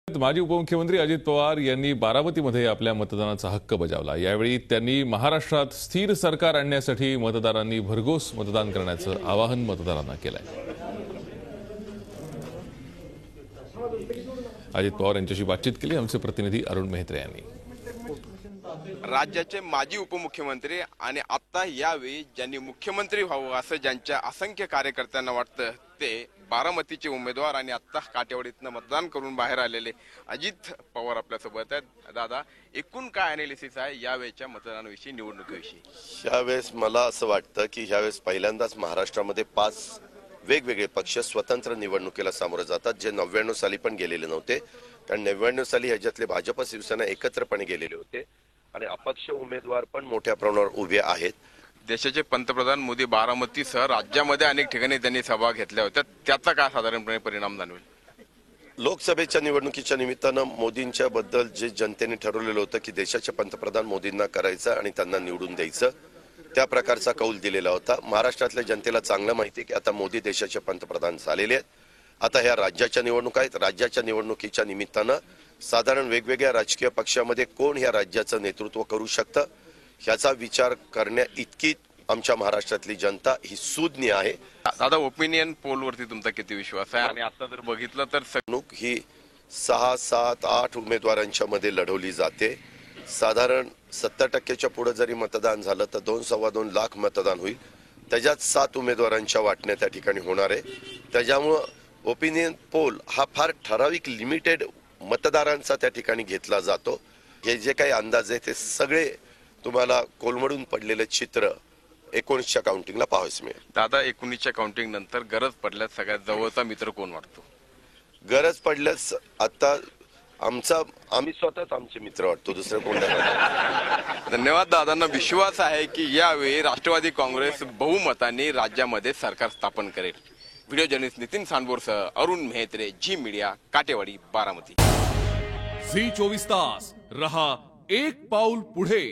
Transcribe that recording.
माजी उपमुख्यमंत्री अजित पवार यांनी बारामतीमध्ये आपल्या मतदानाचा हक्क बजावला। यावेळी त्यांनी महाराष्ट्रात स्थिर सरकार आणण्यासाठी मतदारांनी भरघोस मतदान करण्याचं आवाहन मतदारांना केलंय। अजित पवार यांच्याशी बातचीत केली आमचे प्रतिनिधी अरुण मेहत्रे यांनी। राज्याचे माजी उपमुख्यमंत्री आणि आता यावेळी ज्यांनी मुख्यमंत्री व्हावं असं ज्यांच्या असंख्य कार्यकर्त्यांना वाटतं ते बारामतीचे उमेदवार आणि आता काटेवाडीतनं मतदान करून बाहेर आलेले अजित पवार आपल्यासोबत आहेत। दादा, एकूण काय अनालिसिस आहे यावेळेच्या मतदानाविषयी, निवडणुकीविषयी? यावेळेस मला असं वाटतं की यावेळेस पहिल्यांदाच महाराष्ट्रामध्ये 5 वेगवेगळे पक्ष स्वतंत्र निवडणुकीला सामोरे जातात, जे 99 साली पण गेलेले नव्हते। कारण 99 साली ह्याच्यातले भाजप शिवसेना एकत्रपणे गेलेले होते आणि अपक्ष उमेदवार पण मोठ्या प्रमाणावर उभे आहेत। देशाचे पंतप्रधान मोदी बारामतीसह राज्यामध्ये अनेक ठिकाणी त्यांनी सभा घेतल्या होत्या, त्याचा काय साधारणपणे परिणाम जाणवेल? लोकसभेच्या निवडणुकीच्या निमित्तानं मोदींच्या बद्दल जे जनतेने ठरवलेलं होतं की देशाचे पंतप्रधान मोदींना करायचं आणि त्यांना निवडून द्यायचं, त्या प्रकारचा कौल दिलेला होता। महाराष्ट्रातल्या जनतेला चांगलं माहिती आहे की आता मोदी देशाचे पंतप्रधान झालेले आहेत। आता ह्या राज्याच्या निवडणुका आहेत। राज्याच्या निवडणुकीच्या निमित्तानं साधारण वेगवेगळ्या राजकीय पक्षामध्ये कोण ह्या राज्याचं नेतृत्व करू शकतं ह्याचा विचार करण्या इतकी आमच्या महाराष्ट्रातली जनता ही सुज्ञ आहे। दादा, ओपिनियन पोलवरती तुमचा किती विश्वास आहे? आणि आता जर बघितलं तर निवडणूक ही 6, 7, 8 उमेदवारांच्या मध्ये लढवली जाते। साधारण 70% पुढे जरी मतदान झालं तर 2-2.25 लाख मतदान होईल। त्याच्यात 7 उमेदवारांच्या वाटण्या त्या ठिकाणी होणार आहे। त्याच्यामुळं ओपिनियन पोल हा फार ठराविक लिमिटेड मतदारांचा त्या ठिकाणी घेतला जातो। हे जे काही अंदाज आहे ते सगळे तुम्हाला कोलमडून पडलेले चित्र 19च्या काउंटिंगला पाहायला मिळेल। दादा, 19च्या काउंटिंग नंतर गरज पडल्यास सगळ्यात जवळचा मित्र कोण वाटतो? गरज पडल्यास आता आम्ही स्वतःच आमचे मित्र वाटतो, दुसरं कोण नाही। धन्यवाद। दादांना विश्वास आहे की यावेळी राष्ट्रवादी काँग्रेस बहुमताने राज्यामध्ये सरकार स्थापन करेल। व्हिडिओ जर्नलिस्ट नितीन सांडबोरसह अरुण मेहत्रे, झी मीडिया, काटेवाडी, बारामती। झी 24 तास रहा एक पाऊल पुढे।